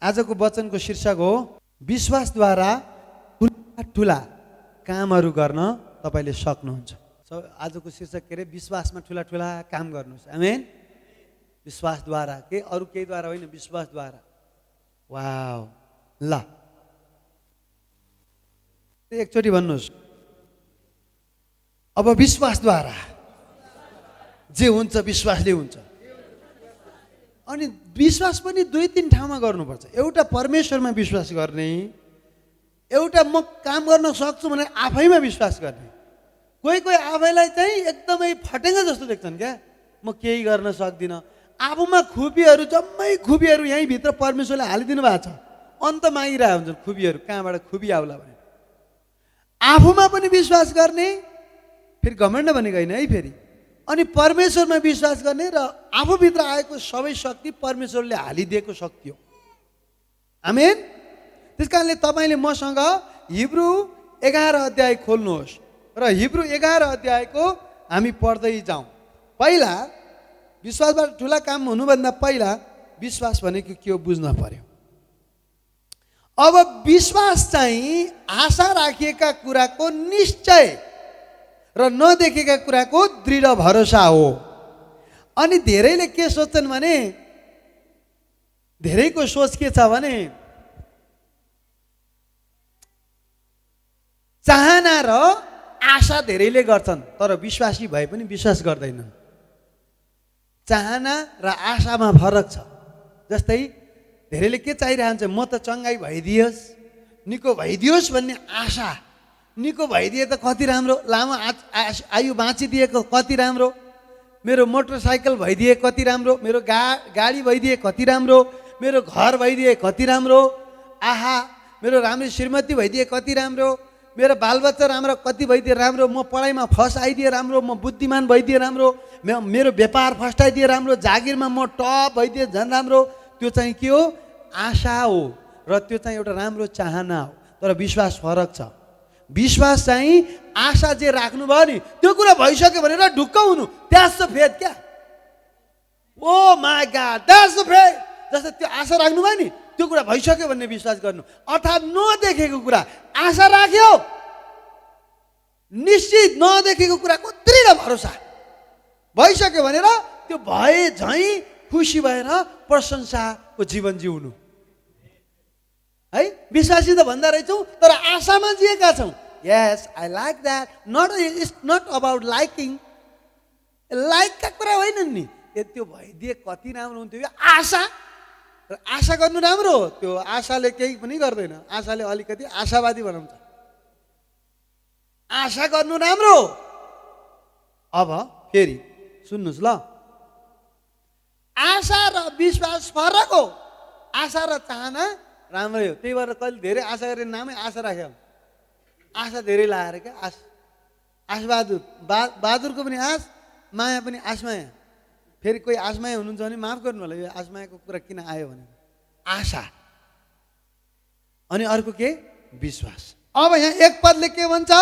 आजको वचनको शीर्षक हो विश्वासद्वारा ठुला ठुला कामहरू गर्न तपाईले सक्नुहुन्छ। आजको शीर्षक के रे? विश्वासमा ठुला ठुला काम गर्नुहोस्। आमेन। विश्वासद्वारा, के अरु केहीद्वारा होइन, विश्वासद्वारा। वाव, ल एकचोटि भन्नुहोस्। अब विश्वासद्वारा जे हुन्छ विश्वासले हुन्छ। अनि विश्वास पनि दुई तीन ठाउँमा गर्नुपर्छ। एउटा परमेश्वरमा विश्वास गर्ने, एउटा म काम गर्न सक्छु भने आफैमा विश्वास गर्ने। कोही कोही आफैलाई चाहिँ एकदमै फटेङ्गा जस्तो देख्छन् क्या, म केही गर्न सक्दिनँ। आफूमा खुबीहरू, जम्मै खुबीहरू यहीँ भित्र परमेश्वरले हालिदिनु भएको छ। अन्त मागिरहेको हुन्छन् खुबीहरू, कहाँबाट खुबी आउला भने। आफूमा पनि विश्वास गर्ने, फेरि घमण्ड भनेको होइन है फेरि। अनि परमेश्वरमा विश्वास गर्ने र आफूभित्र आएको सबै शक्ति परमेश्वरले हालिदिएको शक्ति हो। आमेन। त्यस कारणले तपाईँले मसँग हिब्रू 11 अध्याय खोल्नुहोस् र हिब्रू 11 अध्यायको हामी पढ्दै जाउँ। पहिला विश्वासबाट ठुला काम हुनुभन्दा पहिला विश्वास भनेको के हो बुझ्न पर्यो। अब विश्वास चाहिँ आशा राखिएका कुराको निश्चय र नदेखेका कुराको दृढ भरोसा हो। अनि धेरैले के सोच्छन् भने, धेरैको सोच के छ भने चाहना र आशा धेरैले गर्छन्, तर विश्वासी भए पनि विश्वास गर्दैनन्। चाहना र आशामा फरक छ। जस्तै धेरैले के चाहिरहन्छ, म त चङ्गाई भइदियोस्, निको भइदियोस् भन्ने आशा। निको भइदिए त कति राम्रो, लामो आयु बाँचिदिएको कति राम्रो, मेरो मोटरसाइकल भइदिए कति राम्रो, मेरो गाडी भइदिए कति राम्रो, मेरो घर भइदिए कति राम्रो, आहा मेरो राम्रो श्रीमती भइदिए कति राम्रो, मेरो बालबच्चा राम्रो कति भइदिए राम्रो, म पढाइमा फर्स्ट आइदिए राम्रो, म बुद्धिमान भइदिए राम्रो, मेरो व्यापार फस्टाइदिए राम्रो, जागिरमा म टप भइदिए झन् राम्रो। त्यो चाहिँ के हो? आशा हो। र त्यो चाहिँ एउटा राम्रो चाहना हो। तर विश्वास फरक छ। विश्वास चाहिँ आशा जे राख्नुभयो नि त्यो कुरा भइसक्यो भनेर ढुक्क हुनु, द्याट्स द फेथ क्या। Oh my God, that's the faith. जस्तो त्यो आशा राख्नुभयो नि त्यो कुरा भइसक्यो भन्ने विश्वास गर्नु। अर्थात् नदेखेको कुरा आशा राख्यो, निश्चित नदेखेको कुराको दृढ भरोसा भइसक्यो भनेर त्यो भए झैँ खुसी भएर प्रशंसाको जीवन जिउनु है। विश्वासी त भन्दा रहेछौँ तर आशामा जिएका छौँ। Yes, I like that. It's not about liking. लाइकका कुरा होइन नि, त्यो भइदिए कति राम्रो हुन्थ्यो, यो आशा। र आशा गर्नु राम्रो हो। त्यो आशाले केही पनि गर्दैन। आशाले अलिकति आशावादी बनाउँछ। आशा गर्नु राम्रो हो। अब फेरि सुन्नुहोस् ल, आशा र विश्वास फरक हो। आशा र चाहना राम्रै हो। त्यही भएर कहिले धेरै आशा गरेर नामै आशा राख्यो। आशा धेरै लाएर क्या। आशबहादुर, बहादुरको पनि आश, माया पनि आशमाया। फेरि कोही आशमाया हुनुहुन्छ भने माफ गर्नु होला, यो आशमायाको कुरा किन आयो भने आशा। अनि अर्को के? विश्वास। अब यहाँ एक पदले के भन्छ?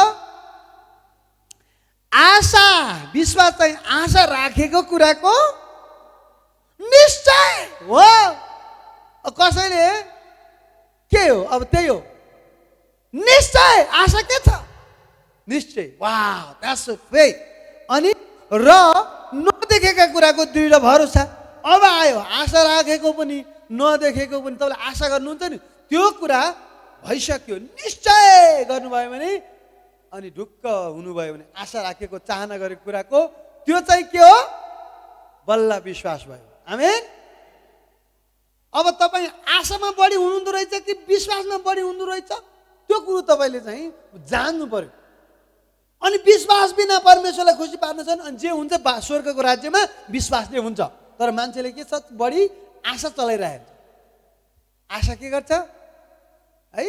आशा, विश्वास चाहिँ आशा राखेको कुराको निश्चय हो। कसैले के हो? अब त्यही हो निश्चय। आशा के छ? निश्चय। वाह, द्याट्स अ फेथ। अनि र नदेखेका कुराको दृढ भरोसा। अब आयो आशा राखेको पनि नदेखेको पनि। तपाईँले आशा गर्नुहुन्छ नि त्यो कुरा भइसक्यो, निश्चय गर्नुभयो भने, अनि ढुक्क हुनुभयो भने, आशा राखेको चाहना गरेको कुराको त्यो चाहिँ के हो? बल्ल विश्वास भयो। आमेन। अब तपाईँ आशामा बढी हुनुहुँदो रहेछ कि विश्वासमा बढी हुँदो रहेछ, त्यो कुरो तपाईँले चाहिँ जान्नु पर्यो। अनि विश्वास बिना परमेश्वरलाई खुसी पार्न छैन। अनि जे हुन्छ स्वर्गको राज्यमा विश्वासले हुन्छ। तर मान्छेले के छ? बढी आशा चलाइरहेको छ। आशा के गर्छ है?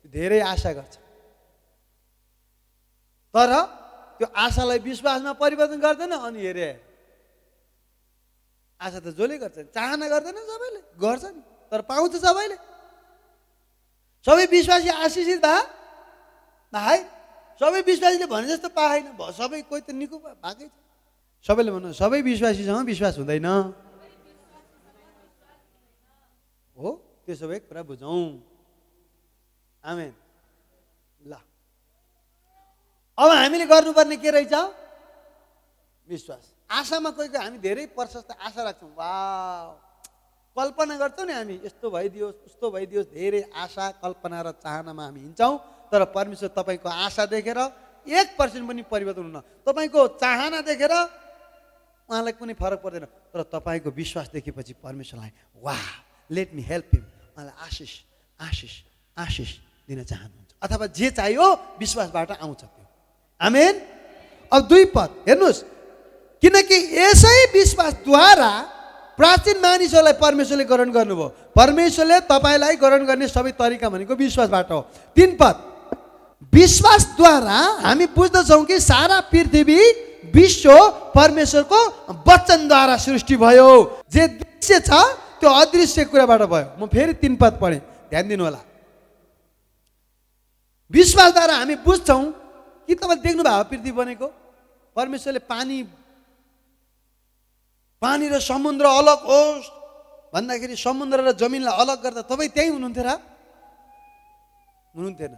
धेरै आशा गर्छ। तर त्यो आशालाई विश्वासमा परिवर्तन गर्दैन। अनि हेरे आशा त जसले गर्छ, चाहना गर्दैन सबैले, गर्छ नि तर पाउँछ सबैले। सबै विश्वासी आशिषित भाइ, सबै विश्वासीले भने जस्तो पाएन। सबै कोही त निको भएकै छ। सबैले भन्नु सबै विश्वासीसँग विश्वास हुँदैन हो। त्यसो भए कुरा बुझौँ। आमेन। ल अब हामीले गर्नुपर्ने के रहेछ? विश्वास। आशामा कोही हामी धेरै प्रशस्त आशा राख्छौँ। वाह, कल्पना गर्छौँ नि हामी, यस्तो भइदियोस् उस्तो भइदियोस्, धेरै आशा कल्पना र चाहनामा हामी हिँड्छौँ। तर परमेश्वर तपाईँको आशा देखेर 1% पनि परिवर्तन हुन्न, तपाईँको चाहना देखेर उहाँलाई कुनै फरक पर्दैन। तर तपाईँको विश्वास देखेपछि परमेश्वरलाई वाह, लेट मी हेल्प हिम, उहाँलाई आशिष आशिष आशिष दिन चाहनुहुन्छ, अथवा जे चाहियो विश्वासबाट आउँछ त्यो। आमेन। अब 2 पद हेर्नुहोस्, किनकि यसै विश्वासद्वारा प्राचीन मानिसहरूलाई परमेश्वरले ग्रहण गर्नुभयो। परमेश्वरले तपाईँलाई ग्रहण गर्ने सबै तरिका भनेको विश्वासबाट हो। 3 पद, विश्वासद्वारा हामी बुझ्दछौँ कि सारा पृथ्वी विश्व परमेश्वरको वचनद्वारा सृष्टि भयो। जे दृश्य छ त्यो अदृश्य कुराबाट भयो। म फेरि 3 पद पढेँ, ध्यान दिनु होला। विश्वासद्वारा हामी बुझ्छौँ कि तपाईँ देख्नुभयो पृथ्वी बनेको, परमेश्वरले पानी र समुद्र अलग होस् भन्दाखेरि समुद्र र जमिनलाई अलग गर्दा तपाईँ त्यहीँ हुनुहुन्थ्यो र? हुनुहुन्थेन।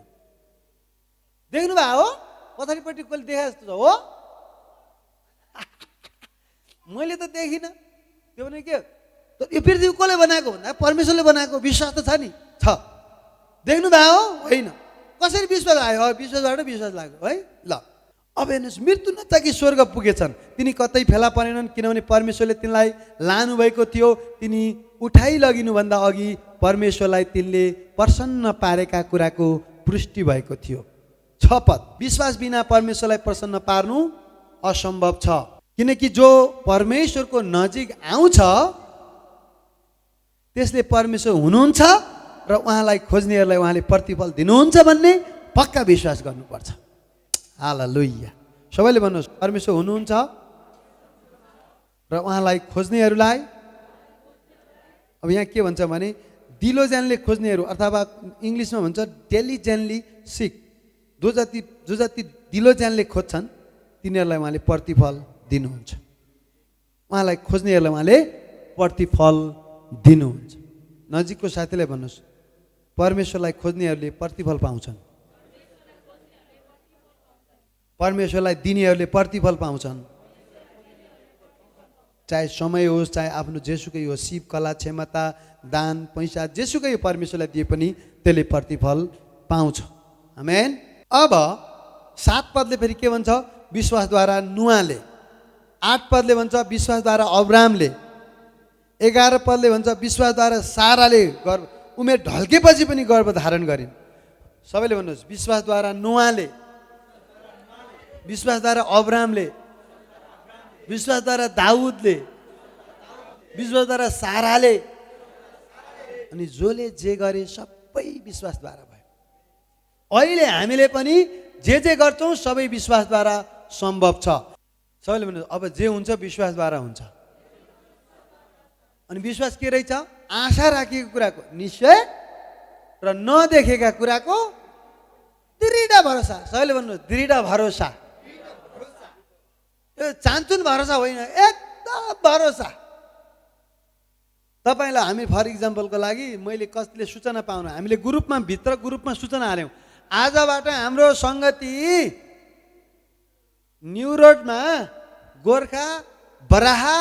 देख्नुभयो हो? पछाडिपट्टि कसले देखा जस्तो छ हो? मैले त देखिनँ। त्यो भने के, यो पृथ्वी कसले बनाएको भन्दा परमेश्वरले बनाएको विश्वास त छ नि, छ। देख्नुभयो होइन? कसरी विश्वास आयो? विश्वासबाट विश्वास लाग्यो है। ल अब हेर्नुहोस्, मृत्यु नचाकि स्वर्ग पुगेछन्, तिनी कतै फेला परेनन्, किनभने परमेश्वरले तिनलाई लानुभएको थियो। तिनी उठाइ लगिनुभन्दा अघि परमेश्वरलाई तिनले प्रसन्न पारेका कुराको पुष्टि भएको थियो। 6 पद, विश्वास बिना परमेश्वरलाई प्रसन्न पार्नु असम्भव छ, किनकि जो परमेश्वरको नजिक आउँछ त्यसले परमेश्वर हुनुहुन्छ र उहाँलाई खोज्नेहरूलाई उहाँले प्रतिफल दिनुहुन्छ भन्ने पक्का विश्वास गर्नुपर्छ। हालेलुया। सबैले भन्नुहोस्, परमेश्वर हुनुहुन्छ र उहाँलाई खोज्नेहरूलाई। अब यहाँ के भन्छ भने दिलोज्यानले खोज्नेहरू, अथवा इङ्ग्लिसमा भन्छ डेलिजेन्टली सिक, जो जति दिलोज्यानले खोज्छन् तिनीहरूलाई उहाँले प्रतिफल दिनुहुन्छ। उहाँलाई खोज्नेहरूलाई उहाँले प्रतिफल दिनुहुन्छ। नजिकको साथीलाई भन्नुहोस्, परमेश्वरलाई खोज्नेहरूले प्रतिफल पाउँछन्, परमेश्वरलाई दिनेहरूले प्रतिफल पाउँछन्। चाहे समय होस्, चाहे आफ्नो जेसुकै होस्, सिप, कला, क्षमता, दान, पैसा, जेसुकै परमेश्वरलाई दिए पनि त्यसले प्रतिफल पाउँछ। आमेन। अब 7 पदले फेरि के भन्छ? विश्वासद्वारा नुआले। 8 पदले भन्छ विश्वासद्वारा अब्रामले। 11 पदले भन्छ विश्वासद्वारा साराले गर्भ, उमेर ढल्केपछि पनि गर्भ धारण गरिन्। सबैले भन्नुहोस्, विश्वासद्वारा नुआले, विश्वासद्वारा अब्रामले, विश्वासद्वारा दाउदले, विश्वासद्वारा साराले, अनि जसले जे गरे सबै विश्वासद्वारा भयो। अहिले हामीले पनि जे गर्छौँ सबै विश्वासद्वारा सम्भव छ। सबैले भन्नुहोस्, अब जे हुन्छ विश्वासद्वारा हुन्छ। अनि विश्वास के रहेछ? आशा राखेको कुराको निश्चय र नदेखेका कुराको दृढ भरोसा। सबैले भन्नुहोस्, दृढ भरोसा। यो चान्चुन भरोसा होइन, एकदम भरोसा। तपाईँलाई हामी फर इक्जाम्पलको लागि मैले कसले सूचना पाउनु, हामीले ग्रुपमा सूचना हाल्यौँ। आजबाट हाम्रो सङ्गति न्यु रोडमा गोर्खा बराहा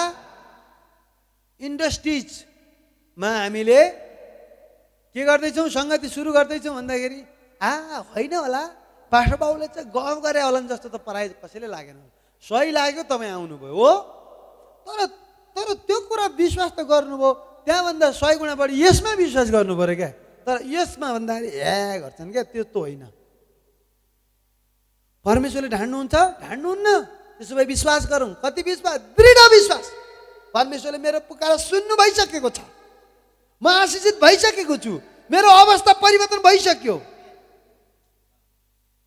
इन्डस्ट्रिजमा हामीले के गर्दैछौँ, सङ्गति सुरु गर्दैछौँ भन्दाखेरि होइन होला, पास्टर बाबुले चाहिँ गफ गरे होला नि जस्तो त पढाइ कसैले लागेन। सही लाग्यो, तपाईँ आउनुभयो हो। तर त्यो कुरा विश्वास त गर्नुभयो, त्यहाँभन्दा 100 गुणा बढी यसमा विश्वास गर्नु पऱ्यो क्या। तर यसमा भन्दाखेरि गर्छन् क्या, त्यस्तो होइन। परमेश्वरले ढाड्नुहुन्छ, ढाड्नुहुन्न, त्यसो भए विश्वास गरौँ। कति विश्वास? दृढ विश्वास। परमेश्वरले मेरो पुकार सुन्नु भइसकेको छ, म आशिषित भइसकेको छु, मेरो अवस्था परिवर्तन भइसक्यो।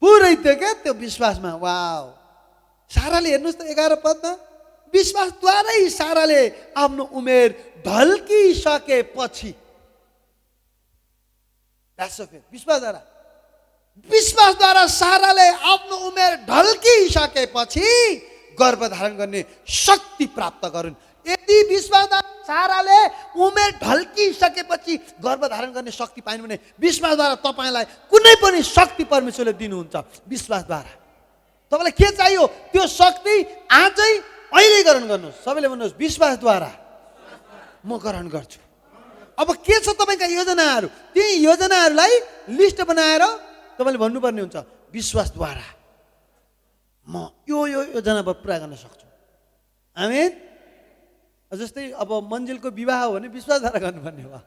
पुरै थियो क्या त्यो विश्वासमा। वाव। साराले हेर्नुहोस् त 11 पदमा, विश्वासद्वारै साराले आफ्नो उमेर ढल्किसकेपछि, विश्वासद्वारा साराले आफ्नो उमेर ढल्किसकेपछि गर्भ धारण गर्ने शक्ति प्राप्त गरिन्। यदि विश्वासद्वारा साराले उमेर ढल्किसकेपछि गर्भधारण गर्ने शक्ति पाइनु भने विश्वासद्वारा तपाईँलाई कुनै पनि शक्ति परमेश्वरले दिनुहुन्छ। विश्वासद्वारा तपाईँलाई के चाहियो त्यो शक्ति आजै अहिले ग्रहण गर्नुहोस्। सबैले भन्नुहोस् विश्वासद्वारा म ग्रहण गर्छु। अब के छ तपाईँका योजनाहरू, ती योजनाहरूलाई लिस्ट बनाएर तपाईँले भन्नुपर्ने हुन्छ विश्वासद्वारा म यो योजना पुरा गर्न सक्छु। आमेन। जस्तै अब मन्जिलको विवाह हो भने विश्वासद्वारा गर्नुपर्ने हो।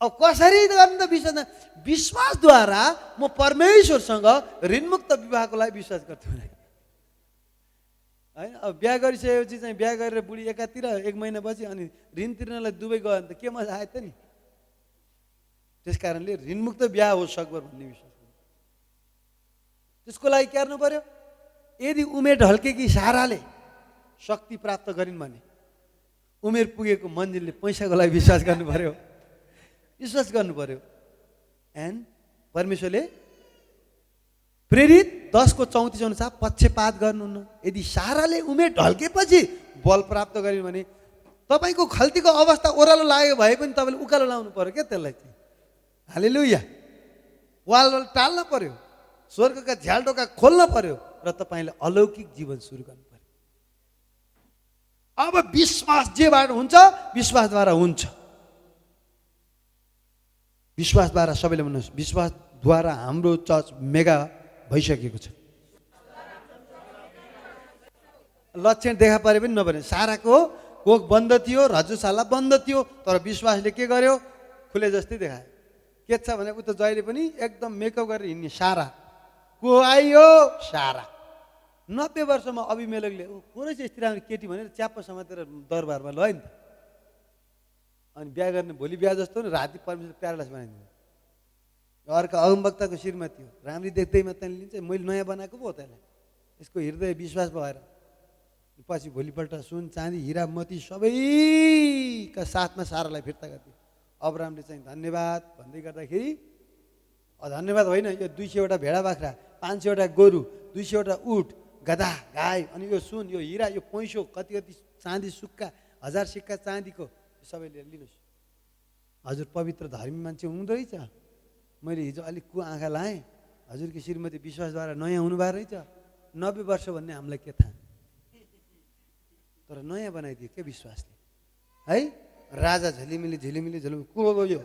अब कसरी गर्नु त विश्वासद्वारा म परमेश्वरसँग ऋणमुक्त विवाहको लागि विश्वास गर्छु होइन। अब बिहा गरिसकेपछि चाहिँ बिहा गरेर बुढी एकातिर 1 महिना पछि अनि ऋण तिर्नलाई दुबई गयो भने त के मजा आयो त नि। त्यस कारणले ऋणमुक्त बिहा हो सकभर भन्ने विश्वास। त्यसको लागि के गर्नु पर्यो? यदि उमेर ढल्केकी साराले शक्ति प्राप्त गरिन् भने उमेर पुगेको मन्जिलले पैसाको लागि विश्वास गर्नु पर्यो, विश्वास गर्नु पर्यो। एन्ड परमेश्वरले प्रेरित 10:34 अनुसार पक्षपात गर्नुहुन्न। यदि साराले उमेर ढल्केपछि बल प्राप्त गरिन् भने तपाईँको खल्तीको अवस्था ओह्रालो लागेको भए पनि तपाईँले उकालो लाउनु पर्यो क्या त्यसलाई चाहिँ। हालेलुया। वाल टाल्न पर्यो, स्वर्गका झ्यालडोका खोल्न पर्यो र तपाईँले अलौकिक जीवन सुरु गर्नु पर्यो। अब विश्वास जेबाट हुन्छ विश्वासद्वारा हुन्छ। विश्वासद्वारा सबैले भन्नुहोस् विश्वासद्वारा हाम्रो चर्च मेगा भइसकेको छ। लक्षण देखा परे पनि नपरे। साराको कोख बन्द थियो, रजुशाला बन्द थियो, तर विश्वासले के गर्यो? खुले जस्तै देखायो। के छ भने उता जहिले पनि एकदम मेकअप गरेर हिँड्ने सारा को आइयो? सारा 90 वर्षमा अभिमेलकले को रहेछ यति राम्रो केटी भनेर च्याप्प समातेर दरबारमा लयो नि त। अनि बिहा गर्ने भोलि बिहा जस्तो नि राति परमेश्वर प्यारालाइज बनाइदिनु। अर्को अगमवक्ताको श्रीमती हो, राम्री देख्दैमा त्यहाँले लिन्छ, मैले नयाँ बनाएको पो हो त्यसलाई। यसको हृदय विश्वास भएर पछि भोलिपल्ट सुन चाँदी हिरा मोती सबैका साथमा सारालाई फिर्ता गरिदियो। अब्रामले चाहिँ धन्यवाद भन्दै गर्दाखेरि धन्यवाद होइन, यो 200 वटा भेडा बाख्रा, 500 वटा गोरु, 200 वटा उट, गधा गाई, अनि यो सुन, यो हिरा, यो पैसो, कति कति चाँदी सुक्का, 1000 सिक्का चाँदीको सबैले लिनुहोस्। हजुर पवित्र धर्मी मान्छे हुँदो रहेछ। मैले हिजो अलिक आँखा लाएँ, हजुरकी श्रीमती विश्वासद्वारा नयाँ हुनुभएको रहेछ। 90 वर्ष भन्ने हामीलाई के थाहा, तर नयाँ बनाइदियो के विश्वासले है। राजा झिलिमिली झिलिमिली झिलिमिली को यो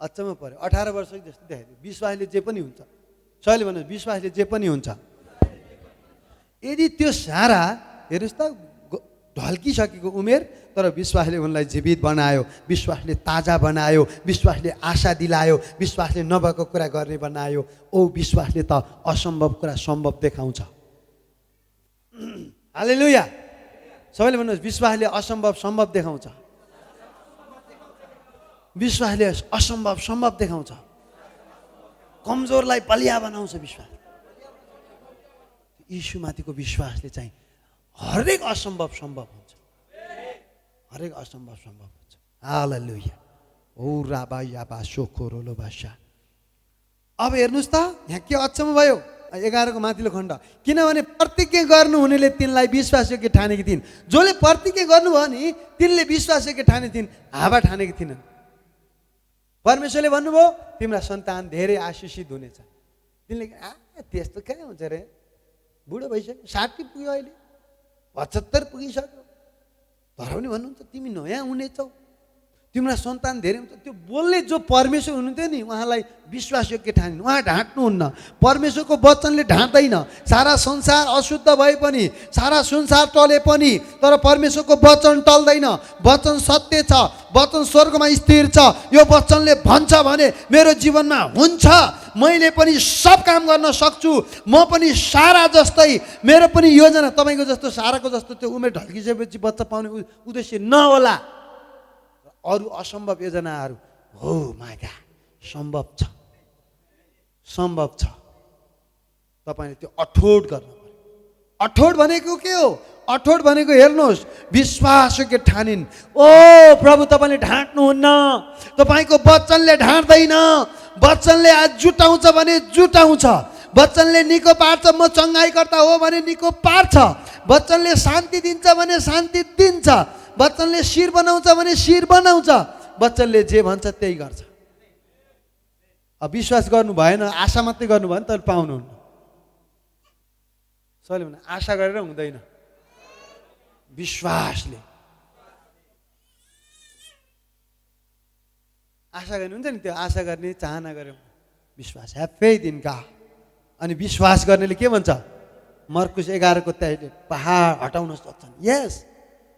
अचम्म पर्यो। 18 वर्ष जस्तो देखाइदियो। विश्वासले जे पनि हुन्छ। सबैले भन्नुहोस् विश्वासले जे पनि हुन्छ। यदि त्यो सारा हेर्नुहोस् त ढल्किसकेको उमेर, तर विश्वासले उनलाई जीवित बनायो, विश्वासले ताजा बनायो, विश्वासले आशा दिलायो, विश्वासले नभएको कुरा गर्ने बनायो। ओ विश्वासले त असम्भव कुरा सम्भव देखाउँछ। हालेलुया। सबैले भन्नुहोस् विश्वासले असम्भव सम्भव देखाउँछ। विश्वासले असम्भव सम्भव देखाउँछ। कमजोरलाई बलिया बनाउँछ विश्वास। यीशुमाथिको विश्वासले चाहिँ हरेक असम्भव सम्भव हुन्छ। हरेक असम्भव सम्भव हुन्छ। हालेलुया। ओ राबा याबा सोकोरोलो भाषा। अब हेर्नुहोस् त यहाँ के अचम्म भयो। 11 को माथिल्लो खण्ड। किनभने प्रतिज्ञा गर्नुहुनेले तिनलाई विश्वासयोग्य ठानेकी थिइन्। जसले प्रतिज्ञा गर्नुभयो नि तिनले विश्वासयोग्य ठाने थिइन्, हावा ठानेकी थिइनन्। परमेश्वरले भन्नुभयो तिम्रा सन्तान धेरै आशिषित हुनेछ। तिनले त्यस्तो कहाँ हुन्छ रे, बुढो भइसक्यो, 60 पुग्यो, अहिले 75 पुगिसक्यो, तर पनि भन्नुहुन्छ तिमी नयाँ हुनेछौ, तिम्रा सन्तान धेरै हुन्छ। त्यो बोल्ने जो परमेश्वर हुनुहुन्थ्यो नि उहाँलाई विश्वासयोग्य ठानिन्। उहाँ ढाँट्नुहुन्न। परमेश्वरको वचनले ढाँट्दैन। सारा संसार अशुद्ध भए पनि, सारा संसार टले पनि, तर परमेश्वरको वचन टल्दैन। वचन सत्य छ, वचन स्वर्गमा स्थिर छ। यो वचनले भन्छ भने मेरो जीवनमा हुन्छ, मैले पनि सब काम गर्न सक्छु। म पनि सारा जस्तै, मेरो पनि योजना तपाईँको जस्तो साराको जस्तो त्यो उमेर ढल्किसकेपछि बच्चा पाउने उद्देश्य नहोला। अरू असम्भव योजनाहरू हो मागा सम्भव छ, सम्भव छ। तपाईँले त्यो अठोट गर्नु पर्यो। अठोट भनेको के हो? अठोट भनेको हेर्नुहोस् विश्वासयोग्य ठानिन्। ओ प्रभु तपाईँले ढाँट्नुहुन्न, तपाईँको वचनले ढाँट्दैन। वचनले आज जुटाउँछ भने जुटाउँछ, वचनले निको पार्छ। म चङ्गाइकर्ता हो भने निको पार्छ, वचनले शान्ति दिन्छ भने शान्ति दिन्छ, वचनले शिर बनाउँछ भने शिर बनाउँछ, वचनले जे भन्छ त्यही गर्छ। अब विश्वास गर्नु भएन, आशा मात्रै गर्नु भयो भने त पाउनुहुन्न। सबैले भने आशा गरेर हुँदैन, विश्वासले। आशा गर्ने हुन्छ नि, त्यो आशा गर्ने चाहना गऱ्यौँ, विश्वास, ह्याभ फेथ इन गॉड। अनि विश्वास गर्नेले के भन्छ, मर्कुस 11 को त्यही पहाड हटाउन सक्छन्। यस,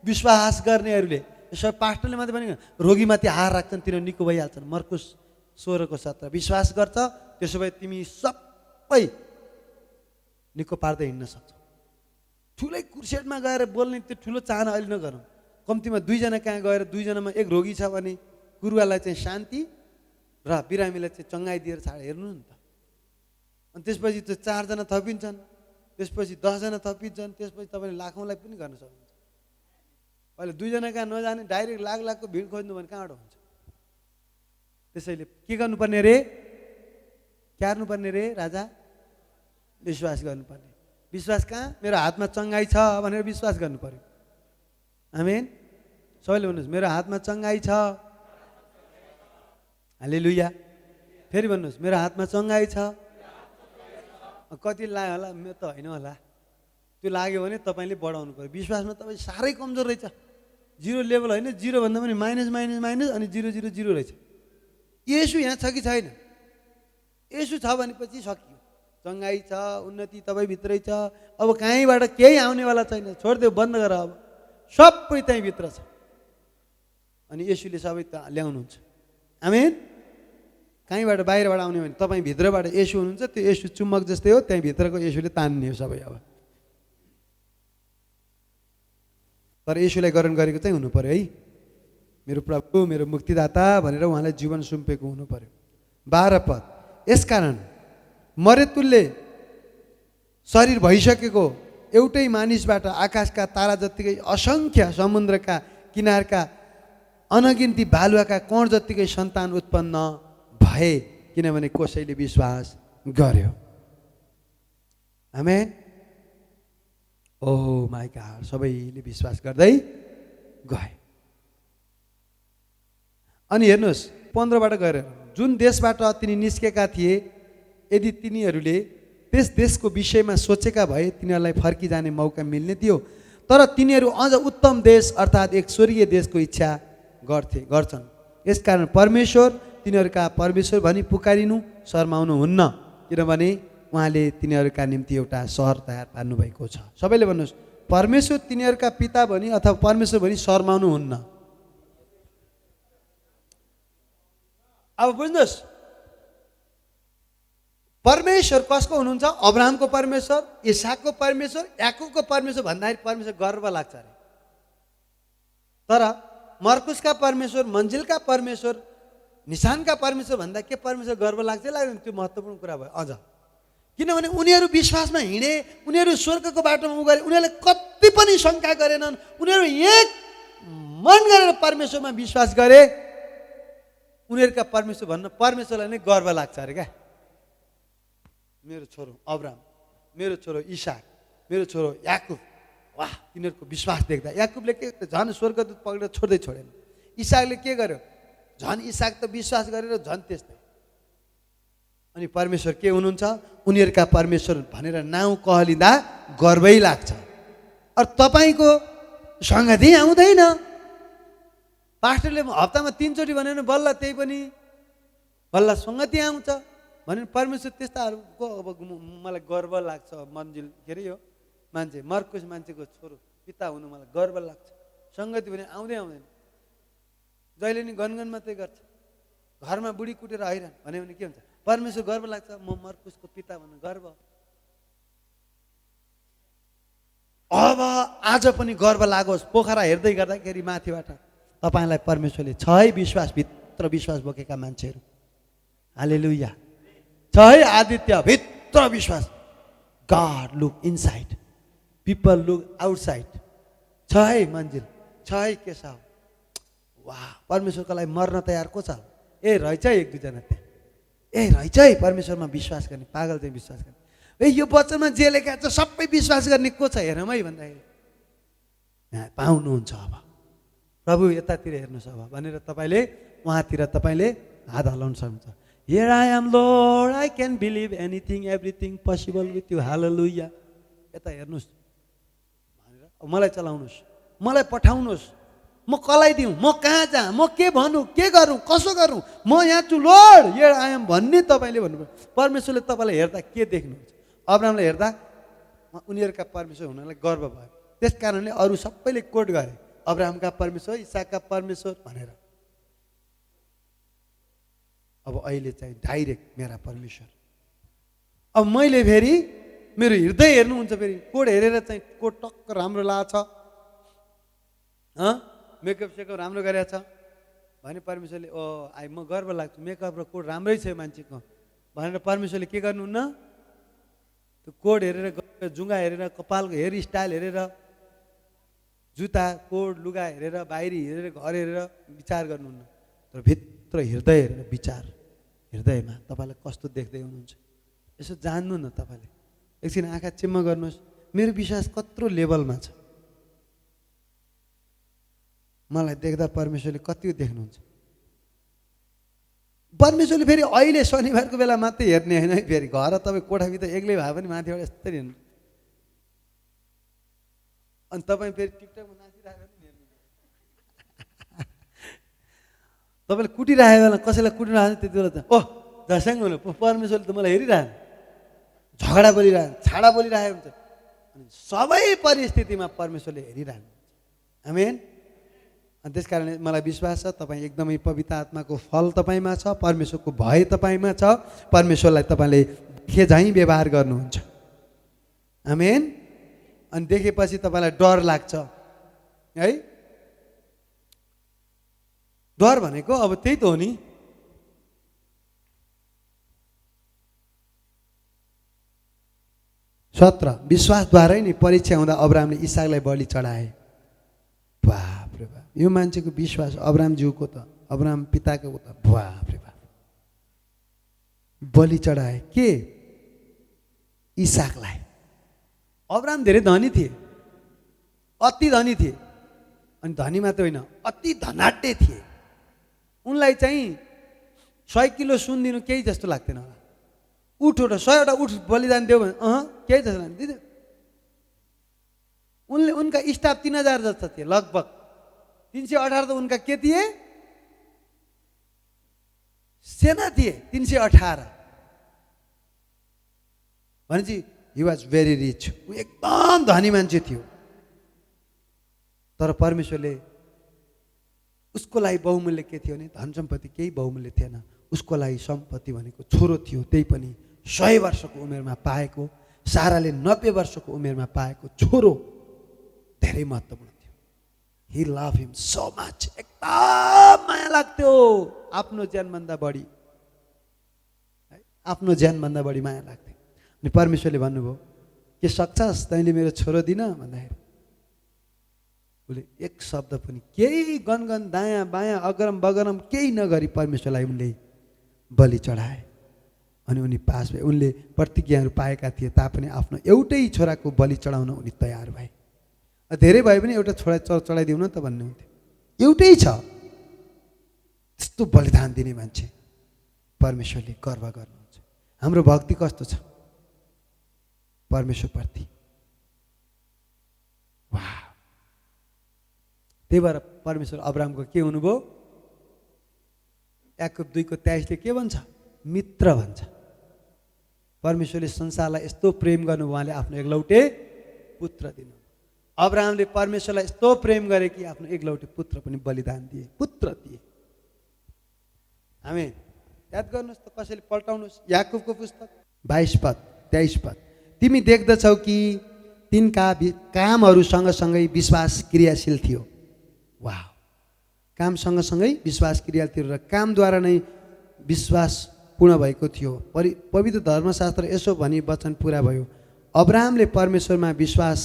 विश्वास गर्नेहरूले, यसो पास्टरले मात्रै भने रोगीमाथि हात राख्छन् तिनीहरू निको भइहाल्छन्। मर्कुस 16 को 17। विश्वास गर्छ त्यसो भए तिमी सबै निको पार्दै हिँड्न सक्छौ। ठुलै कुर्सेटमा गएर बोल्ने त्यो ठुलो चाहना अहिले नगरौँ। कम्तीमा 2 जना कहाँ गएर 2 जनामा एक रोगी छ भने गुरुवालाई चाहिँ शान्ति र बिरामीलाई चाहिँ चङ्गाई दिएर छाड हेर्नु नि त। अनि त्यसपछि त्यो 4 जना थपिन्छन्, त्यसपछि 10 जना थपिन्छन्, त्यसपछि तपाईँले लाखौँलाई पनि गर्न सक्नुहुन्छ। अहिले 2 जना कहाँ नजाने डाइरेक्ट लाखको भिड खोज्नु भने कहाँबाट हुन्छ? त्यसैले के गर्नुपर्ने रे, क्यार्नुपर्ने रे राजा, विश्वास गर्नुपर्ने। विश्वास कहाँ? मेरो हातमा चङ्गाई छ भनेर विश्वास गर्नु पर्यो। आमेन। सबैले भन्नुहोस् मेरो हातमा चङ्गाई छ। हालेलुया। फेरि भन्नुहोस् मेरो हातमा चङ्गाई छ। कति लाग्यो होला, मेरो त होइन होला। त्यो लाग्यो भने तपाईँले बढाउनु पर्यो। विश्वासमा तपाईँ साह्रै कमजोर रहेछ। 0 लेभल होइन, 0 भन्दा पनि माइनस माइनस माइनस अनि 0 0 0 रहेछ। येशू यहाँ छ कि छैन? येशू छ भनेपछि सकियो। चङ्गाई छ, उन्नति तपाईँभित्रै छ। अब कहीँबाट केही आउनेवाला छैन। छोडिदेऊ, बन्द गर। अब सबै त्यहीँभित्र छ अनि येशूले सबै त ल्याउनुहुन्छ। आमेन। कहीँबाट बाहिरबाट आउने भने तपाईँ भित्रबाट येशू हुनुहुन्छ। त्यो येशू चुम्बक जस्तै हो, त्यहीँ भित्रको येशूले तान्ने हो सबै। अब तर येशूलाई ग्रहण गरेको चाहिँ हुनु पर्यो है। मेरो प्रभु, मेरो मुक्तिदाता भनेर उहाँलाई जीवन सुम्पेको हुनु पर्यो। 12 पद। यसकारण मरेतुल्य शरीर भइसकेको एउटै मानिसबाट आकाशका तारा जत्तिकै असङ्ख्य समुद्रका किनारका अनगिन्ती बालुवाका कण जत्तिकै सन्तान उत्पन्न भए, किनभने कसैले विश्वास गर्यो। आमेन। ओ माय गॉड, सबैले विश्वास गर्दै गए। अनि हेर्नुहोस् 15बाट गएर, जुन देशबाट तिनी निस्केका थिए, यदि तिनीहरूले त्यस देशको विषयमा सोचेका भए तिनीहरूलाई फर्किजाने मौका मिल्ने थियो। तर तिनीहरू अझ उत्तम देश अर्थात् एक स्वर्गीय देशको इच्छा गर्छन्। यसकारण परमेश्वर तिनीहरूका परमेश्वर भनी पुकारिनु शर्माउनु हुन्न, किनभने उहाँले तिनीहरूका निम्ति एउटा सहर तयार पार्नुभएको छ। सबैले भन्नुहोस् परमेश्वर तिनीहरूका पिता भनी अथवा परमेश्वर भनी शर्माउनु हुन्न। अब बुझ्नुहोस्, परमेश्वर कसको हुनुहुन्छ? अब्राहमको परमेश्वर, इसाकको परमेश्वर, याकुबको परमेश्वर भन्दाखेरि परमेश्वर गर्व लाग्छ अरे। तर मर्कुसका परमेश्वर, मन्जिलका परमेश्वर, निशानका परमेश्वर भन्दा के परमेश्वर गर्व लाग्छ लाग्दैन? त्यो महत्त्वपूर्ण कुरा भयो अझ। किनभने उनीहरू विश्वासमा हिँडे, उनीहरू स्वर्गको बाटोमा गरे, उनीहरूले कति पनि शङ्का गरेनन्। उनीहरू एक मन गरेर परमेश्वरमा विश्वास गरे। उनीहरूका परमेश्वर भन्न परमेश्वरलाई नै गर्व लाग्छ अरे क्या। मेरो छोरो अब्राहम, मेरो छोरो इसाक, मेरो छोरो याकुब, वाह, तिनीहरूको विश्वास देख्दा याकुबले के झन् स्वर्गदूत पक्रेर छोड्दै छोडेन। इसाकले के गर्यो? झन् इसाक त विश्वास गरेर झन् त्यस्तै। अनि परमेश्वर के हुनुहुन्छ? उनीहरूका परमेश्वर भनेर नाउँ कहलिँदा गर्वै लाग्छ। अरू तपाईँको सङ्गति आउँदैन। पास्टरले हप्तामा 3 चोटि भन्यो भने बल्ल त्यही पनि बल्ल सङ्गति आउँछ भने परमेश्वर त्यस्ताहरूको अब मलाई गर्व लाग्छ। मन्जिल के अरे यो मान्छे, मर्कुस मान्छेको छोरो पिता हुनु मलाई गर्व लाग्छ। सङ्गति भने आउँदै आउँदैन। जहिले नि गनगन मात्रै गर्छ। घरमा बुढी कुटेर हैरान भन्यो भने के हुन्छ? परमेश्वर गर्व लाग्छ, म मर्कुसको पिता भन्नु गर्व। अब आज पनि गर्व लागोस्। पोखरा हेर्दै गर्दाखेरि माथिबाट तपाईँलाई परमेश्वरले छ है विश्वासभित्र विश्वास बोकेका मान्छेहरू। हालेलुया। छ है आदित्य भित्र विश्वास। God look inside, people look outside. छ है मन्जिल, छ है केशव। वाह, परमेश्वरको लागि मर्न तयार को छ? ए रहेछ है 1 2 जना त्यहाँ। ए रहेछ है परमेश्वरमा विश्वास गर्ने, पागल चाहिँ विश्वास गर्ने। ए यो वचनमा जे लेखा छ सबै विश्वास गर्ने को छ हेरौँ है भन्दाखेरि पाउनुहुन्छ। अब प्रभु यतातिर हेर्नुहोस् अब भनेर तपाईँले उहाँतिर तपाईँले हात हल्लाउन सक्नुहुन्छ। Here I am Lord, I can believe anything everything possible with you, hallelujah. यता हेर्नुहोस् भनेर मलाई चलाउनुहोस्, मलाई पठाउनुहोस्, म कसलाई दिउँ, म कहाँ जाँ, म के भनौँ, के गरौँ, कसो गरौँ, म यहाँ छु लर्ड, हियर आई एम भन्ने तपाईँले भन्नुभयो। परमेश्वरले तपाईँलाई हेर्दा के देख्नुहुन्छ? अब्राहमले हेर्दा उनीहरूका परमेश्वर हुनलाई गर्व भयो। त्यस कारणले अरू सबैले कोट गरे अब्राहमका परमेश्वर, इसाकका परमेश्वर भनेर। अब अहिले चाहिँ डाइरेक्ट मेरा परमेश्वर। अब मैले फेरि मेरो हृदय हेर्नुहुन्छ, फेरि कोड हेरेर चाहिँ कोड टक्क राम्रो लाग्छ, मेकअप सेकअप राम्रो गरेको छ भने परमेश्वरले म गर्व लाग्छ, मेकअप र कोड राम्रै छ मान्छेको भनेर परमेश्वरले के गर्नुहुन्न? त्यो कोड हेरेर, जुङ्गा हेरेर, कपालको हेयर स्टाइल हेरेर, जुत्ता कोड लुगा हेरेर, बाहिरी हेरेर, घर हेरेर विचार गर्नुहुन्न। तर भित्र हृदय हेरेर विचार, हृदयमा तपाईँलाई कस्तो देख्दै हुनुहुन्छ यसो जान्नु न। तपाईँले एकछिन आँखा चिम्म गर्नुहोस्, मेरो विश्वास कत्रो लेभलमा छ, मलाई देख्दा परमेश्वरले कति देख्नुहुन्छ। परमेश्वरले फेरि अहिले शनिबारको बेला मात्रै हेर्ने होइन है, फेरि घर तपाईँ कोठाभित्र एक्लै भए पनि माथिबाट यस्तै हेर्नु। अनि तपाईँ फेरि टिकटकमा नाचिरहेको पनि हेर्नु, तपाईँले कुटिरहेको बेला कसैलाई कुटिरहेको त्यति बेला त झस्याङ हुनु, परमेश्वरले त मलाई हेरिरहनु, झगडा बोलिरहनु, छाडा बोलिरहेको हुन्छ। अनि सबै परिस्थितिमा परमेश्वरले हेरिरहनु। आमेन। अनि त्यस कारणले मलाई विश्वास छ तपाईँ एकदमै पवित्र आत्माको फल तपाईँमा छ, परमेश्वरको भय तपाईँमा छ, परमेश्वरलाई तपाईँले देखे झैँ व्यवहार गर्नुहुन्छ। आमेन। अनि देखेपछि तपाईँलाई डर लाग्छ है। डर भनेको अब त्यही त हो नि। विश्वासद्वारै नि परीक्षा हुँदा अब्राहमले इसाकलाई बलि चढाए। बाप रे बाप, यो मान्छेको विश्वास अब्राहमज्यूको त, अब्राहम पिताको त बाप रे बाप। बलि चढाए के? इसाकलाई। अब्राहम धेरै धनी थिए, अति धनी थिए। अनि धनी मात्रै होइन, अति धनाढ्य थिए। उनलाई चाहिँ 100 किलो सुन दिनु केही जस्तो लाग्थेन होला। उठवटा 100वटा उठ बलिदान दियो भने केही जस्तो लाग्दैन दिदी। उनले उनका स्टाफ 3000 जस्ता थिए लगभग। 318 त उनका के थिए? सेना थिए 318। भनेपछि ही वाज भेरी रिच, ऊ एकदम धनी मान्छे थियो। तर परमेश्वरले उसको लागि बहुमूल्य के थियो भने धन सम्पत्ति केही बहुमूल्य थिएन। उसको लागि सम्पत्ति भनेको छोरो थियो, त्यही पनि 100 वर्षको उमेरमा पाएको, साराले 90 वर्षको उमेरमा पाएको छोरो धेरै महत्त्वपूर्ण थियो। ही लभ हिम सो मच, एकदम माया लाग्थ्यो, आफ्नो ज्यानभन्दा बढी, आफ्नो ज्यानभन्दा बढी माया लाग्थ्यो। अनि परमेश्वरले भन्नुभयो के सक्छस् तैँले मेरो छोरो दिन भन्दाखेरि उसले एक शब्द पनि केही गनगन दायाँ बायाँ अगरम बगरम केही नगरी परमेश्वरलाई उनले बलि चढाए। अनि उनी पास भए। उनले प्रतिज्ञाहरू पाएका थिए तापनि आफ्नो एउटै छोराको बलि चढाउन उनी तयार भए। धेरै भए पनि एउटा छोरा चढाइदिउँ न त भन्नुहुन्थ्यो। एउटै छ, त्यस्तो बलिदान दिने मान्छे परमेश्वरले गर्व गर्नुहुन्छ। हाम्रो भक्ति कस्तो छ परमेश्वरप्रति? वाह! त्यही भएर परमेश्वर अब्राहमको के हुनुभयो? याकूब 2:23 के भन्छ? मित्र भन्छ। परमेश्वरले संसारलाई यस्तो प्रेम गर्नु, उहाँले आफ्नो एकलौटे पुत्र दिनु। अब्राहमले परमेश्वरलाई यस्तो प्रेम गरे कि आफ्नो एकलौटे पुत्र पनि बलिदान दिए, पुत्र दिए। आमेन। याद गर्नुहोस् त, कसैले पल्टाउनुहोस् याकूबको पुस्तक 22 पद 23 पद। तिमी देख्दछौ कि तिनका कामहरू सँगसँगै विश्वास क्रियाशील थियो। वाह! काम सँगसँगै विश्वास क्रियाशील र कामद्वारा नै विश्वास पूर्ण भएको थियो। पवित्र धर्मशास्त्र यसो भनी वचन पुरा भयो, अब्राहमले परमेश्वरमा विश्वास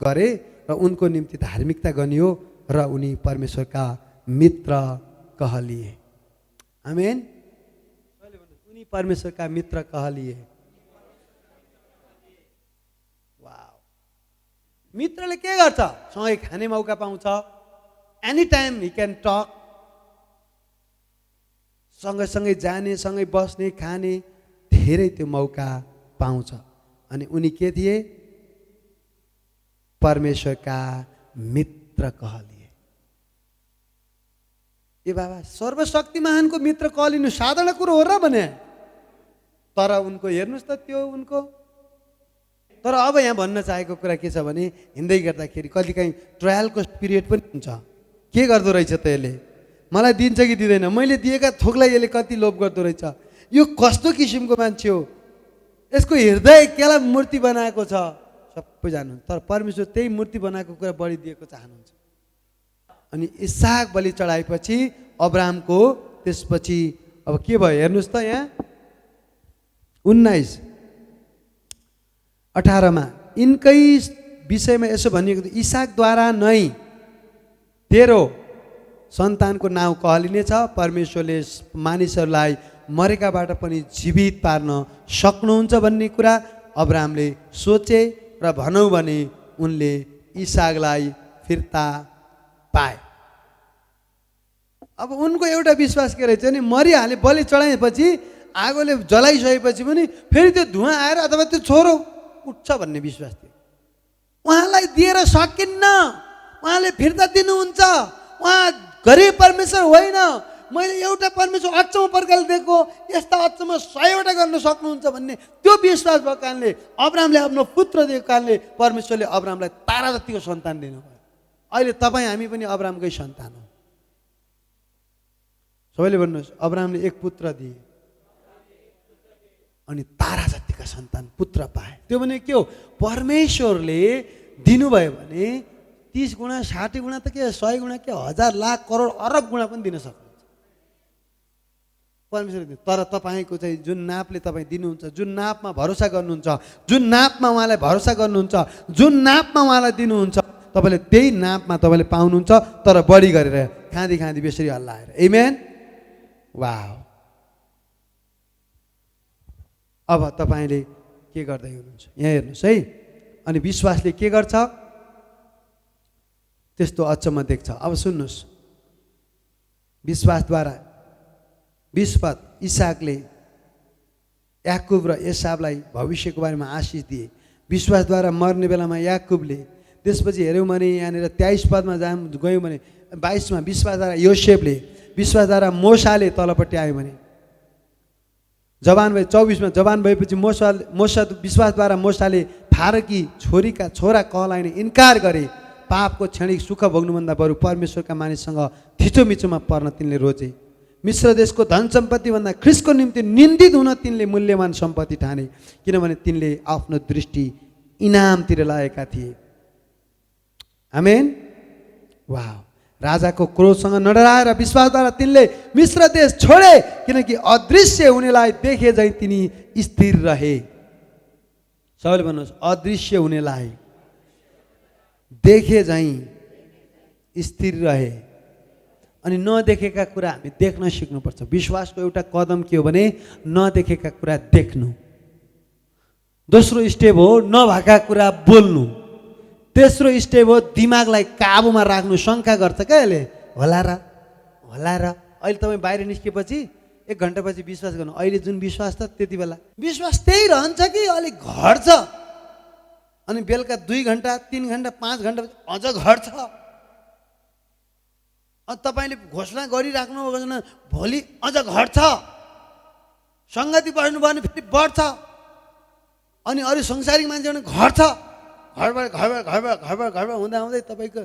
गरे र उनको निम्ति धार्मिकता गनियो र उनी परमेश्वरका मित्र कहलिए। आमेन। उनी परमेश्वरका मित्र कहलिए। वाह! मित्रले के गर्छ? सँगै खाने मौका पाउँछ, any time he can talk, सँगसँगै जाने, सँगै बस्ने, खाने धेरै त्यो मौका पाउँछ। अनि उनी के थिए? परमेश्वरका मित्र कहलिए। ए बाबा, सर्वशक्तिमानको मित्र कहलिनु साधारण कुरो हो र भने? तर उनको हेर्नुहोस् त त्यो उनको। तर अब यहाँ भन्न चाहेको कुरा के छ भने, हिँड्दै गर्दाखेरि कहिलेकाहीँ ट्रायलको पिरियड पनि हुन्छ। के गर्दो रहेछ त यसले? मलाई दिन्छ कि दिँदैन? मैले दिएका थोकलाई यसले कति लोभ गर्दो रहेछ? यो कस्तो किसिमको मान्छे हो? यसको हृदय केलाई मूर्ति बनाएको छ? सबै जान्नुहुन्छ। तर परमेश्वर त्यही मूर्ति बनाएको कुरा बढी दिएको चाहनुहुन्छ। अनि इसाक बलि चढाएपछि अब्राहमको त्यसपछि अब के भयो हेर्नुहोस् त यहाँ 19:18 यिनकै विषयमा यसो भनिएको थियो, इसाकद्वारा नै तेरो सन्तानको नाउँ कहलिनेछ। परमेश्वरले मानिसहरूलाई मरेकाबाट पनि जीवित पार्न सक्नुहुन्छ भन्ने कुरा अब्राहमले सोचे र भनौँ भने उनले इसाकलाई फिर्ता पाए। अब उनको एउटा विश्वास के रहेछ भने, मरिहाले, बलि चढाएपछि आगोले जलाइसकेपछि पनि फेरि त्यो धुवाँ आएर अथवा त्यो छोरो उठ्छ भन्ने विश्वास थियो। उहाँलाई दिएर सकिन्न, उहाँले फिर्ता दिनुहुन्छ। उहाँ गरिब परमेश्वर होइन, मैले एउटा परमेश्वर अचम्म प्रकारले दिएको, यस्ता अचम्म 100वटा गर्न सक्नुहुन्छ भन्ने त्यो विश्वास भएको कारणले अब्राहमले आफ्नो पुत्र दिएको कारणले परमेश्वरले अब्राहमलाई तारा जतिको सन्तान दिनुभयो। अहिले तपाईँ हामी पनि अब्राहमकै सन्तान हो। सबैले भन्नुहोस्, अब्राहमले एक पुत्र दिए अनि तारा जतिका सन्तान पुत्र पाए। त्यो भने के हो? परमेश्वरले दिनुभयो भने 30 गुणा 60 गुणा त के 100 गुणा के 1000 लाख करोड अरब गुणा पनि दिन सक्नुहुन्छ परमेश्वरले। तर तपाईँको चाहिँ जुन नापले तपाईँ दिनुहुन्छ, जुन नापमा भरोसा गर्नुहुन्छ, जुन नापमा उहाँलाई भरोसा गर्नुहुन्छ, जुन नापमा उहाँलाई दिनुहुन्छ, तपाईँले त्यही नापमा तपाईँले पाउनुहुन्छ। तर बढी गरेर खाँदी खाँदी बेसरी हल्लाएर। आमेन। वाह। अब तपाईँले के गर्दै हुनुहुन्छ यहाँ हेर्नुहोस् है। अनि विश्वासले के गर्छ? त्यस्तो अचम्म देख्छ। अब सुन्नुहोस्, विश्वासद्वारा विस्पत इसाकले याकुब र एसावलाई भविष्यको बारेमा आशिष दिए। विश्वासद्वारा मर्ने बेलामा याकुबले, त्यसपछि हेऱ्यौँ भने यहाँनिर 23 पदमा गयौँ भने 22मा विश्वासद्वारा योसेफले, विश्वासद्वारा मोसाले तलपट्टि आयो भने जवान भए। 24मा जवान भएपछि मोसा विश्वासद्वारा मोसाले फारकी छोरीका छोरा कहलाइन इन्कार गरे। पापको क्षणिक सुख भोग्नुभन्दा बरु परमेश्वरका मानिससँग थिचोमिचोमा पर्न तिनले रोजे। मिश्र देशको धन सम्पत्तिभन्दा ख्रिस्टको निम्ति निन्दित हुन तिनले मूल्यवान सम्पत्ति ठाने, किनभने तिनले आफ्नो दृष्टि इनामतिर लागेका थिए। आमेन। वाह। राजाको क्रोधसँग नडराएर विश्वासद्वारा तिनले मिश्र देश छोडे, किनकि अदृश्य हुनेलाई देखे झैँ तिनी स्थिर रहे। सबैले भन्नुहोस्, अदृश्य हुनेलाई देखे झैँ स्थिर रहे। अनि नदेखेका कुरा हामी देख्न सिक्नुपर्छ। विश्वासको एउटा कदम के हो भने नदेखेका कुरा देख्नु। दोस्रो स्टेप हो नभएका कुरा बोल्नु। तेस्रो स्टेप हो दिमागलाई काबुमा राख्नु। शङ्का गर्छ क्या यसले, होला र होला र। अहिले तपाईँ बाहिर निस्केपछि 1 घन्टापछि विश्वास गर्नु। अहिले जुन विश्वास छ त्यति बेला विश्वास त्यही रहन्छ कि अलिक घट्छ। अनि बेलुका 2 घन्टा 3 घन्टा 5 घन्टा अझ घट्छ। तपाईँले घोषणा गरिराख्नु भोलि अझ घट्छ। सङ्गति बस्नुभयो भने फेरि बढ्छ। अनि अरू संसारिक मान्छे भने घट्छ। घरबाट हुँदा हुँदै तपाईँको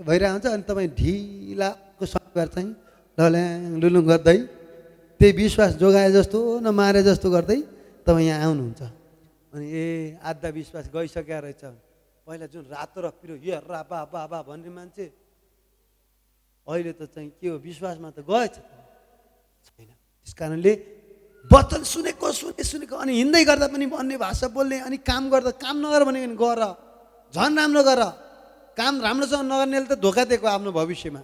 भइरहेको हुन्छ। अनि तपाईँ ढिलाको शनिबार चाहिँ लल्याङ लुलुङ गर्दै त्यही विश्वास जोगाए जस्तो न मारे जस्तो गर्दै तपाईँ यहाँ आउनुहुन्छ। अनि आधा विश्वास गइसकेको रहेछ। पहिला जुन रातो र पिरो यो रा बा बा बा भन्ने मान्छे अहिले त चाहिँ के हो, विश्वासमा त गएछ छैन। त्यस कारणले वचन सुनेको अनि हिँड्दै गर्दा पनि अन्य भाषा बोल्ने, अनि काम गर्दा काम नगर भने गर, झन् राम्रो गर। काम राम्रोसँग नगर्नेले त धोका दिएको आफ्नो भविष्यमा।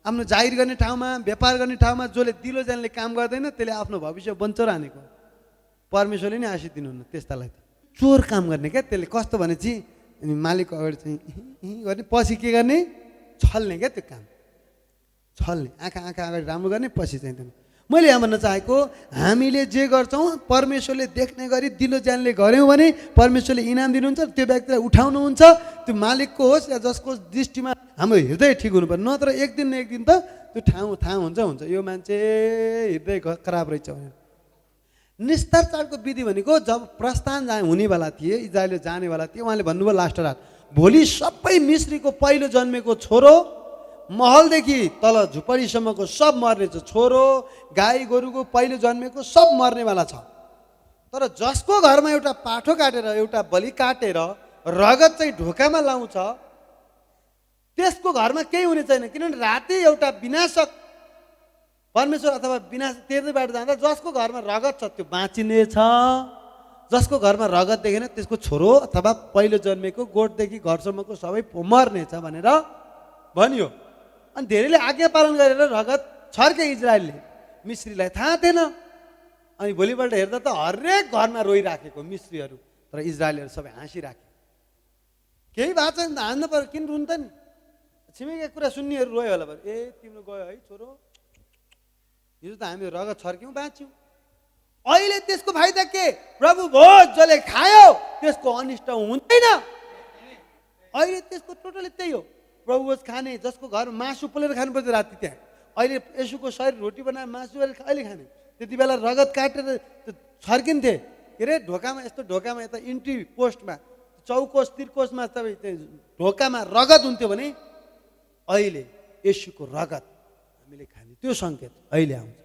आफ्नो जाहिर गर्ने ठाउँमा, व्यापार गर्ने ठाउँमा जसले दिलो जानले काम गर्दैन त्यसले आफ्नो भविष्य बन्चर हानेको। परमेश्वरले नै आशिष दिनुहुन्न त्यस्तालाई। चोर काम गर्ने क्या त्यसले। कस्तो भनेपछि मालिकको अगाडि चाहिँ गर्ने, पछि के गर्ने छल्ने क्या त्यो काम, छल्ने, आँखा अगाडि राम्रो गर्ने, पछि चाहिँ मैले यहाँ भन्न चाहेको हामीले जे गर्छौँ परमेश्वरले देख्ने गरी दिलो ज्यानले गऱ्यौँ भने परमेश्वरले इनाम दिनुहुन्छ। त्यो व्यक्तिलाई उठाउनुहुन्छ, त्यो मालिकको होस् या जसको दृष्टिमा हाम्रो हृदय ठिक हुनुपर्छ। नत्र एक दिन न एक दिन त त्यो ठाउँ थाहा हुन्छ यो मान्छे हृदय खराब रहेछ भनेर। निस्तार चाडको विधि भनेको जब प्रस्थान हुनेवाला थिए, इजरायलले जानेवाला थिए, उहाँले भन्नुभयो लास्ट रात भोलि सबै मिश्रीको पहिलो जन्मेको छोरो, महलदेखि तल झुपडीसम्मको सब मर्नेछ, छोरो गाई गोरुको पहिलो जन्मेको सब मर्नेवाला छ। तर जसको घरमा एउटा पाठो काटेर एउटा बलि काटेर रगत चाहिँ ढोकामा लाउँछ त्यसको घरमा केही हुने छैन। किनभने राति एउटा विनाशक परमेश्वर अथवा विनाश तिर्दैबाट जाँदा जसको घरमा रगत छ त्यो बाँचिनेछ, जसको घरमा रगत देखेन त्यसको छोरो अथवा पहिलो जन्मेको गोठदेखि घरसम्मको सबै मर्नेछ भनेर भनियो। अनि धेरैले आज्ञा पालन गरेर रगत छर्के इजरायलले, मिश्रीलाई थाहा थिएन। अनि भोलिपल्ट हेर्दा त हरेक घरमा रोइराखेको मिश्रीहरू, तर इजरायलहरू सबै हाँसिराखे। केही भएको छैन त हान्नु पर्यो, किन रुन्छ नि? छिमेकीको कुरा सुन्नेहरू रोयो होला भने, ए तिम्रो गयो है छोरो, हिजो त हामी रगत छर्क्यौँ बाँच्यौँ। अहिले त्यसको फाइदा के? प्रभु भोज जसले खायो त्यसको अनिष्ट हुँदैन। अहिले त्यसको टोटली त्यही हो, प्रभु भोज खाने, जसको घरमा मासु पोलेर खानुपर्छ राति त्यहाँ। अहिले यसुको शरीर रोटी बनाएर मासु अहिले खाने। त्यति बेला रगत काटेर छर्किन्थे के अरे ढोकामा, यस्तो ढोकामा यता इन्ट्री पोस्टमा चौकोस तिरकोसमा तपाईँ ढोकामा रगत हुन्थ्यो भने अहिले यसुको रगत हामीले खाने, त्यो सङ्केत अहिले आउँछ।